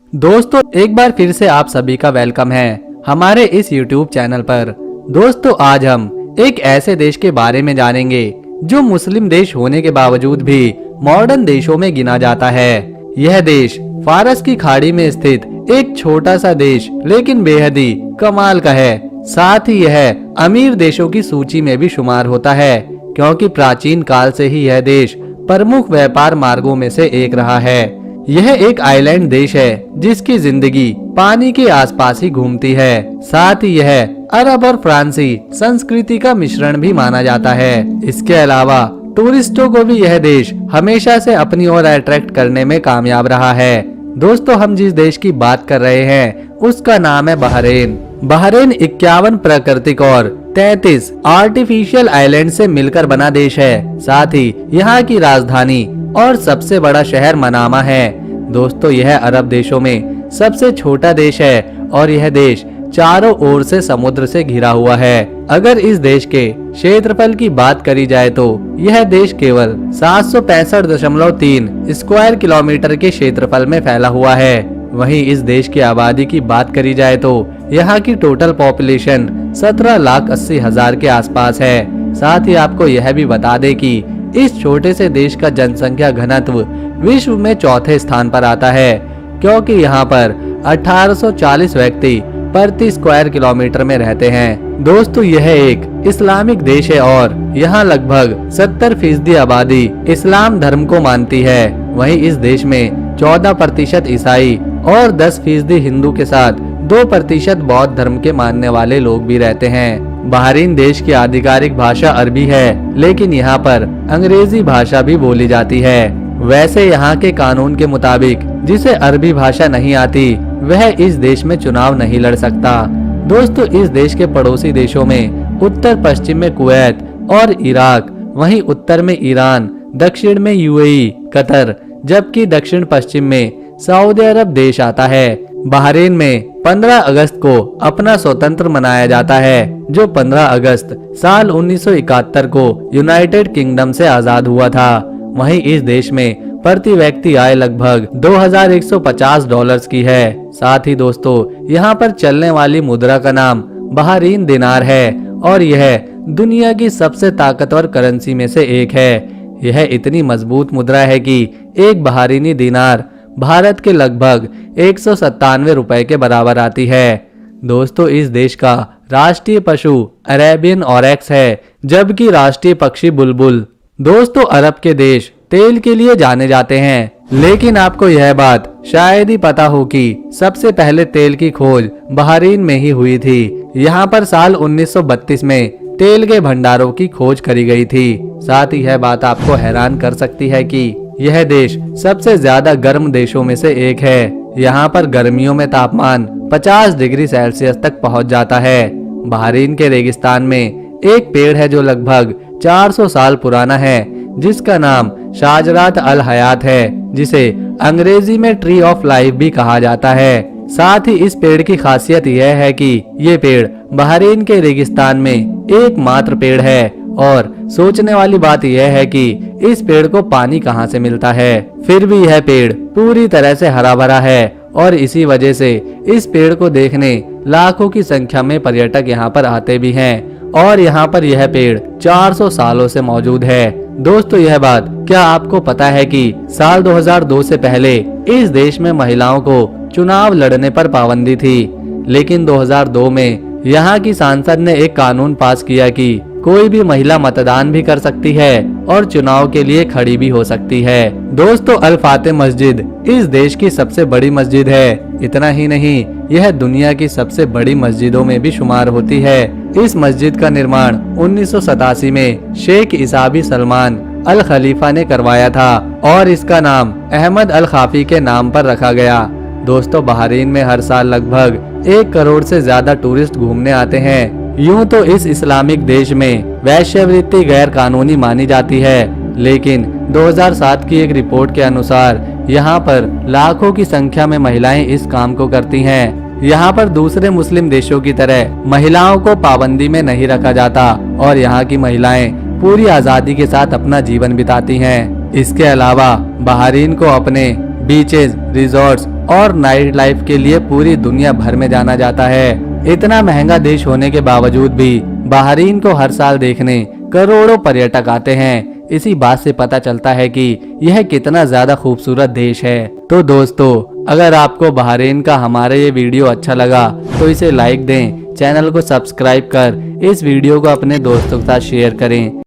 दोस्तों एक बार फिर से आप सभी का वेलकम है हमारे इस YouTube चैनल पर। दोस्तों आज हम एक ऐसे देश के बारे में जानेंगे जो मुस्लिम देश होने के बावजूद भी मॉडर्न देशों में गिना जाता है। यह देश फारस की खाड़ी में स्थित एक छोटा सा देश लेकिन बेहद ही कमाल का है। साथ ही यह अमीर देशों की सूची में भी शुमार होता है क्योंकि प्राचीन काल से ही यह देश प्रमुख व्यापार मार्गों में से एक रहा है। यह एक आइलैंड देश है जिसकी जिंदगी पानी के आसपास ही घूमती है। साथ ही यह अरब और फ्रांसी संस्कृति का मिश्रण भी माना जाता है। इसके अलावा टूरिस्टों को भी यह देश हमेशा से अपनी ओर अट्रैक्ट करने में कामयाब रहा है। दोस्तों हम जिस देश की बात कर रहे हैं उसका नाम है बहरीन। बहरीन 51 प्राकृतिक और 33 आर्टिफिशियल आइलैंड से मिलकर बना देश है। साथ ही यहाँ की राजधानी और सबसे बड़ा शहर मनामा है। दोस्तों यह अरब देशों में सबसे छोटा देश है और यह देश चारों ओर से समुद्र से घिरा हुआ है। अगर इस देश के क्षेत्रफल की बात करी जाए तो यह देश केवल 765.3 स्क्वायर किलोमीटर के क्षेत्रफल में फैला हुआ है। वहीं इस देश की आबादी की बात करी जाए तो यहाँ की टोटल पॉपुलेशन 17,80,000 के आसपास है। साथ ही आपको यह भी बता दें कि इस छोटे से देश का जनसंख्या घनत्व विश्व में चौथे स्थान पर आता है क्योंकि यहाँ पर 1840 व्यक्ति प्रति स्क्वायर किलोमीटर में रहते हैं। दोस्तों यह एक इस्लामिक देश है और यहाँ लगभग 70% आबादी इस्लाम धर्म को मानती है। वहीं इस देश में 14% ईसाई और 10% हिंदू के साथ 2% बौद्ध धर्म के मानने वाले लोग भी रहते हैं। बहरीन देश की आधिकारिक भाषा अरबी है लेकिन यहाँ पर अंग्रेजी भाषा भी बोली जाती है। वैसे यहाँ के कानून के मुताबिक जिसे अरबी भाषा नहीं आती वह इस देश में चुनाव नहीं लड़ सकता। दोस्तों इस देश के पड़ोसी देशों में उत्तर पश्चिम में कुवैत और इराक, वहीं उत्तर में ईरान, दक्षिण में यूएई, कतर, जबकि दक्षिण पश्चिम में सऊदी अरब देश आता है। बहरीन में 15 अगस्त को अपना स्वतंत्र मनाया जाता है जो 15 अगस्त साल 1971 को यूनाइटेड किंगडम से आजाद हुआ था। वहीं इस देश में प्रति व्यक्ति आय लगभग $2,150 की है। साथ ही दोस्तों यहाँ पर चलने वाली मुद्रा का नाम बहरीन दिनार है और यह दुनिया की सबसे ताकतवर करेंसी में से एक है। यह इतनी मजबूत मुद्रा है कि एक बहरीनी दिनार भारत के लगभग 197 रुपए के बराबर आती है। दोस्तों इस देश का राष्ट्रीय पशु अरेबियन ऑरेक्स है जबकि राष्ट्रीय पक्षी बुलबुल। दोस्तों अरब के देश तेल के लिए जाने जाते हैं लेकिन आपको यह बात शायद ही पता हो कि सबसे पहले तेल की खोज बहरीन में ही हुई थी। यहाँ पर साल 1932 में तेल के भंडारों की खोज करी गई थी। साथ ही यह बात आपको हैरान कर सकती है कि यह देश सबसे ज्यादा गर्म देशों में से एक है। यहाँ पर गर्मियों में तापमान 50 डिग्री सेल्सियस तक पहुँच जाता है। बहरीन के रेगिस्तान में एक पेड़ है जो लगभग 400 साल पुराना है जिसका नाम शाजरात अल हयात है जिसे अंग्रेजी में ट्री ऑफ लाइफ भी कहा जाता है। साथ ही इस पेड़ की खासियत यह है कि ये पेड़ बहरीन के रेगिस्तान में एकमात्र पेड़ है और सोचने वाली बात यह है कि इस पेड़ को पानी कहाँ से मिलता है। फिर भी यह पेड़ पूरी तरह से हरा भरा है और इसी वजह से इस पेड़ को देखने लाखों की संख्या में पर्यटक यहाँ पर आते भी हैं और यहाँ पर यह पेड़ 400 सालों से मौजूद है। दोस्तों यह बात क्या आपको पता है कि साल 2002 से पहले इस देश में महिलाओं को चुनाव लड़ने पर पाबंदी थी लेकिन 2002 में यहाँ की सांसद ने एक कानून पास किया कि कोई भी महिला मतदान भी कर सकती है और चुनाव के लिए खड़ी भी हो सकती है। दोस्तों अल फाते मस्जिद इस देश की सबसे बड़ी मस्जिद है। इतना ही नहीं यह दुनिया की सबसे बड़ी मस्जिदों में भी शुमार होती है। इस मस्जिद का निर्माण 1987 में शेख इसाबी सलमान अल खलीफा ने करवाया था और इसका नाम अहमद अल खाफी के नाम पर रखा गया। दोस्तों बहरीन में हर साल लगभग 1 करोड़ से ज्यादा टूरिस्ट घूमने आते हैं। यूं तो इस इस्लामिक देश में वैश्यवृत्ति गैर कानूनी मानी जाती है लेकिन 2007 की एक रिपोर्ट के अनुसार यहाँ पर लाखों की संख्या में महिलाएं इस काम को करती हैं। यहाँ पर दूसरे मुस्लिम देशों की तरह महिलाओं को पाबंदी में नहीं रखा जाता और यहाँ की महिलाएं पूरी आजादी के साथ अपना जीवन बिताती हैं। इसके अलावा बहरीन को अपने बीचेस, रिजॉर्ट्स और नाइट लाइफ के लिए पूरी दुनिया भर में जाना जाता है। इतना महंगा देश होने के बावजूद भी बहरीन को हर साल देखने करोड़ों पर्यटक आते हैं। इसी बात से पता चलता है कि यह कितना ज्यादा खूबसूरत देश है। तो दोस्तों, अगर आपको बहरीन का हमारा ये वीडियो अच्छा लगा तो इसे लाइक दें, चैनल को सब्सक्राइब कर इस वीडियो को अपने दोस्तों के साथ शेयर करें।